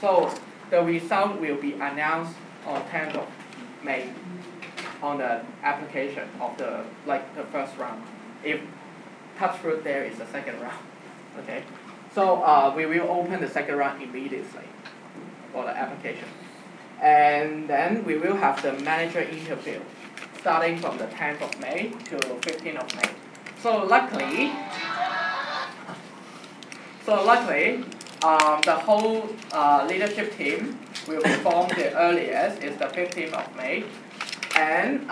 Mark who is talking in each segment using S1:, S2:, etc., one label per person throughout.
S1: So the result will be announced on 10th of May on the application of the first round. If touch fruit, there is a second round. Okay. So we will open the second round immediately for the application. And then we will have the manager interview starting from the 10th of May to 15th of May. So luckily, the whole leadership team will be formed the earliest is the 15th of May. And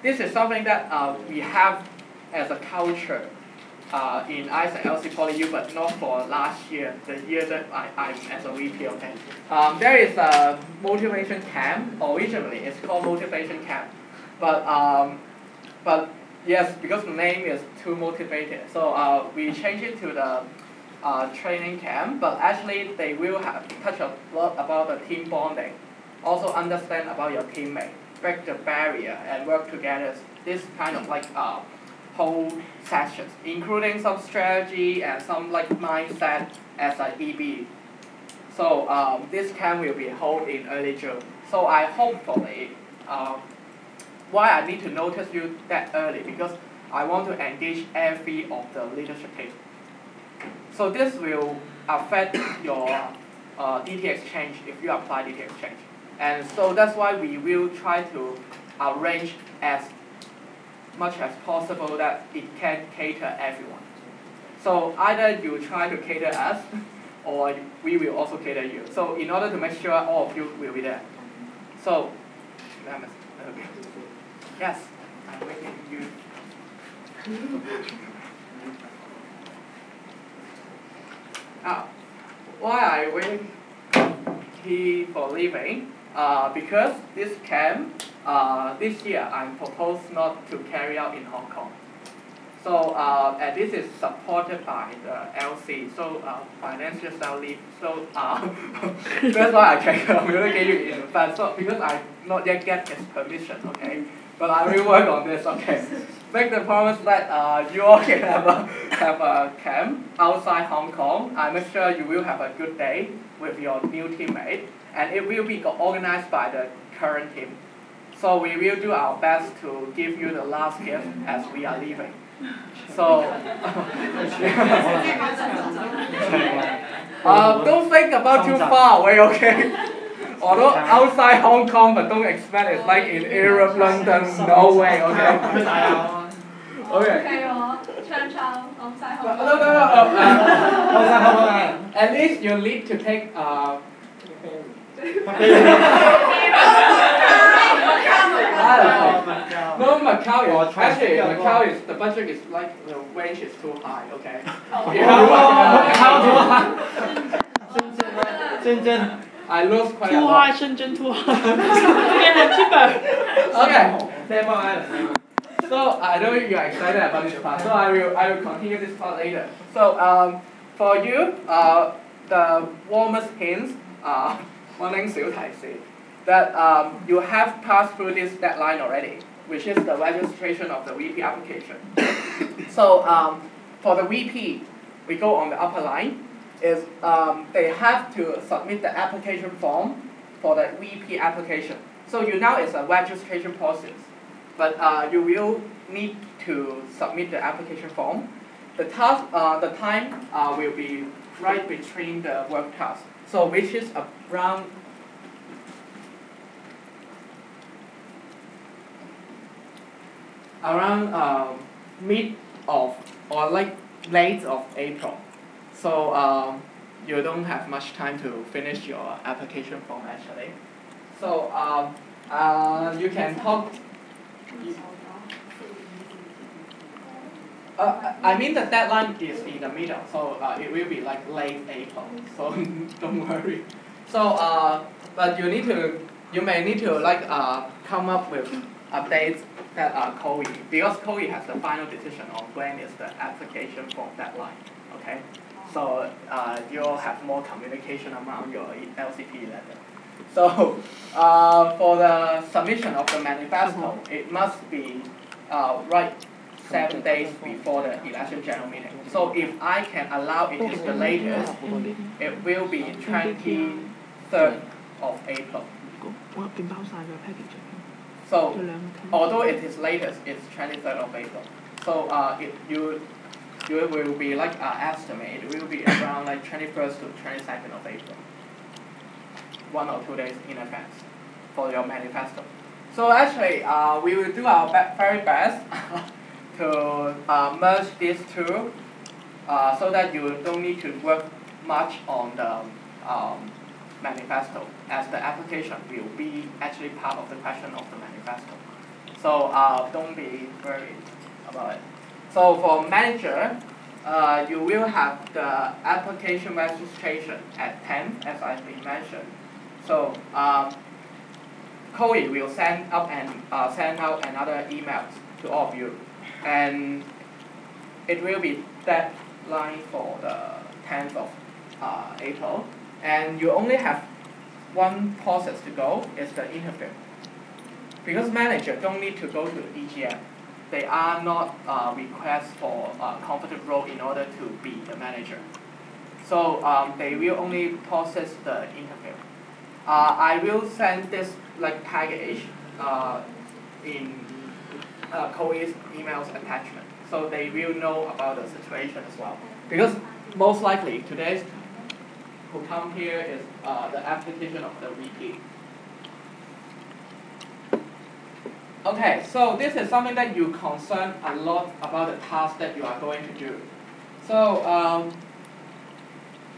S1: this is something that we have as a culture in AIESEC-LC-PolyU, but not for last year, the year that I'm as a VP. Okay. There is a motivation camp. Originally, it's called motivation camp, but yes, because the name is too motivated, so we changed it to the training camp. But actually, they will have touch a lot about the team bonding, also understand about your teammate, break the barrier, and work together. This kind of whole sessions, including some strategy and some mindset as an EB. So this camp will be held in early June. So I hopefully, why I need to notice you that early, because I want to engage every of the leadership team. So this will affect your DT exchange if you apply DT exchange. And so that's why we will try to arrange as much as possible that it can cater everyone. So either you try to cater us, or we will also cater you. So in order to make sure all of you will be there. So, yes, I'm waiting you. Why I wait for leaving? Because this camp, this year I'm proposed not to carry out in Hong Kong. So and this is supported by the LC, so financial style leave. So that's why I can communicate you in advance. So because I not yet get his permission, okay. But I will work on this, okay. Make the promise that you all can have a camp outside Hong Kong. I make sure you will have a good day with your new teammate, and it will be organized by the current team. So we will do our best to give you the last gift as we are leaving. So don't think about too far away, okay? Although outside Hong Kong, but don't expect it's like in Europe, London, no way, okay? Okay. No. At least you need to take No, Macau is actually Macau is the budget is the range is too high, okay?
S2: Shenzhen.
S1: I lose quite
S2: too
S1: a lot.
S2: High, Shenzhen too high. Cheaper.
S1: Okay. So I know you are excited about this part, so I will continue this part later. So for you, the warmest hints are 溫馨小提示 that you have passed through this deadline already, which is the registration of the VP application. So for the VP, we go on the upper line, is they have to submit the application form for the VP application. So you now it's a registration process, but you will need to submit the application form. The task, the time will be right between the work tasks, so which is around mid of or late of April. So you don't have much time to finish your application form actually. So you can talk. I mean the deadline is in the middle, so it will be late April. So don't worry. So but you may need to come up with updates that are COE, because COE has the final decision on when is the application form deadline. Okay, so you'll have more communication among your LCP letter. So for the submission of the manifesto, it must be right 7 days before the election general meeting. So if I can allow it is the latest, it will be 23rd of April. So although it is latest, it's 23rd of April. So you will be like estimate, it will be around like 21st to 22nd of April. 1 or 2 days in advance for your manifesto. So actually, we will do our very best to merge these two so that you don't need to work much on the manifesto, as the application will be actually part of the question of the manifesto. So don't be worried about it. So for manager, you will have the application registration at 10, as I've been mentioned. So Chloe will send out another email to all of you, and it will be deadline for the 10th of April, and you only have one process to go, is the interview. Because manager don't need to go to the EGM. They are not requests for a competent role in order to be the manager. So they will only process the interview. I will send this like package in Chloe's emails attachment, so they will know about the situation as well. Because most likely today's who come here is the application of the VP. Okay, so this is something that you concern a lot about the task that you are going to do. So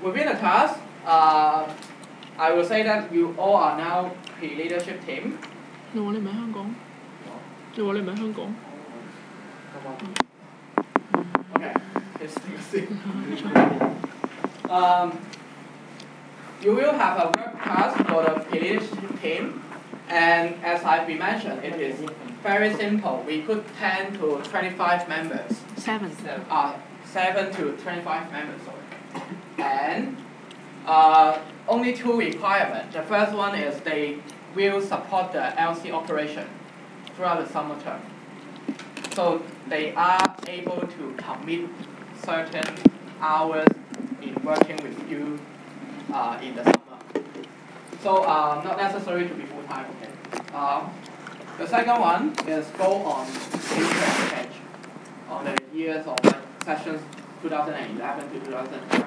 S1: within the task, I will say that you all are now pre-leadership team. Okay, let's take a seat. You will have a work task for the pre-leadership team, and as I've been mentioned, it is very simple. We put 10 to 25 members. 7 to 25 members, sorry. And only 2 requirements. The first one is they will support the LC operation throughout the summer term. So they are able to commit certain hours in working with you in the summer. So not necessary to be full-time, okay? The second one is go on future exchange on the years of sessions 2011 to 2012.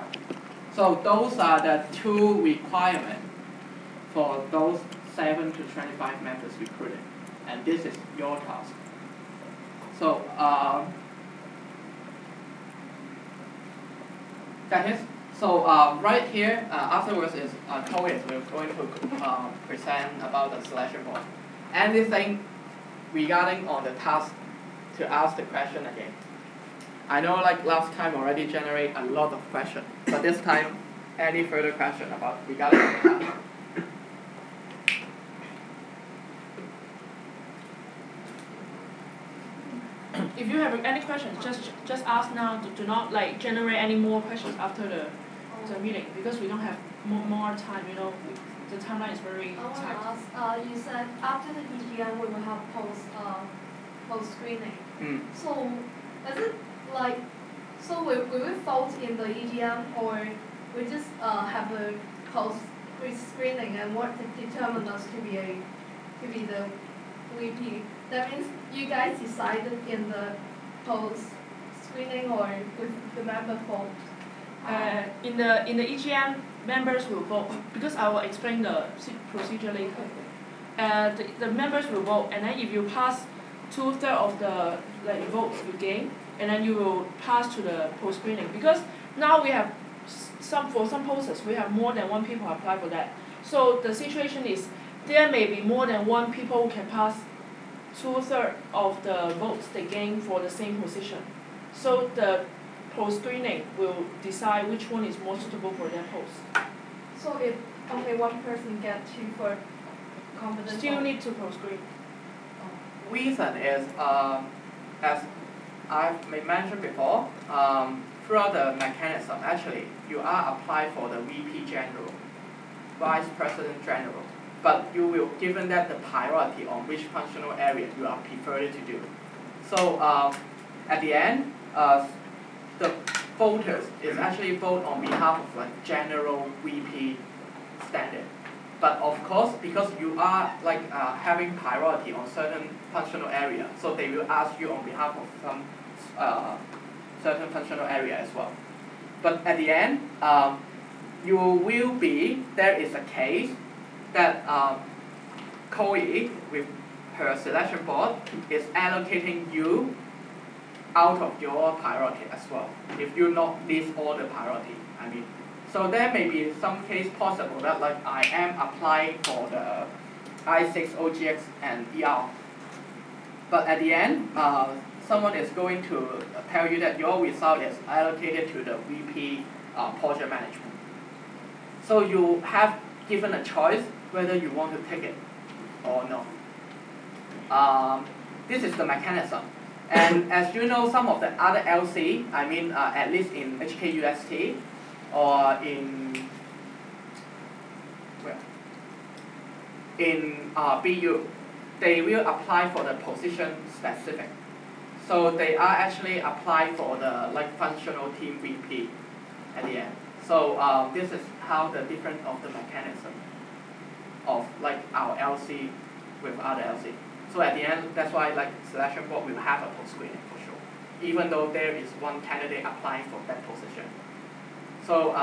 S1: So those are the 2 requirements for those 7 to 25 members recruited, and this is your task. So that is. So right here, afterwards is Chloe will going to present about the selection board. Anything regarding on the task to ask the question again. I know like last time already generate a lot of questions, but this time any further question about regarding the task?
S2: If you have any questions, just ask now. Do not like generate any more questions after the meeting, because we don't have more time. You know, the timeline is very tight.
S3: I want to ask. You said after the EGM we will have post screening. So is it like will we vote in the EGM, or we just have a post screening and what determine us to be the VP? That means you guys decided in the post screening or with the member vote?
S2: In the EGM, members will vote, because I will explain the procedure later. The members will vote, and then if you pass 2/3 of the votes you gain, and then you will pass to the post screening. Because now we have for some posts we have more than 1 people apply for that. So the situation is there may be more than 1 people who can pass 2/3 of the votes they gain for the same position. So the post screening will decide which one is more suitable for their post.
S3: So if only 1 person gets 2 for confidence,
S2: still need to post screen.
S1: Reason is as I've mentioned before, throughout the mechanism, actually you are applied for the VP General, Vice President General, but you will given that the priority on which functional area you are preferred to do. So at the end, the voters is actually vote on behalf of like general VP standard. But of course, because you are like having priority on certain functional area, so they will ask you on behalf of some certain functional area as well. But at the end, you will be, there is a case that COE with her selection board is allocating you out of your priority as well, if you not list all the priority, I mean. So there may be some case possible that like I am applying for the I6, OGX and ER. But at the end, someone is going to tell you that your result is allocated to the VP project management. So you have given a choice whether you want to take it or not. This is the mechanism. And as you know, some of the other LC, I mean at least in HKUST or in BU, they will apply for the position specific. So they are actually applying for the like functional team VP at the end. So this is how the difference of the mechanism of like our LC with other LC. So at the end, that's why like selection board will have a post-screening for sure, even though there is one candidate applying for that position. So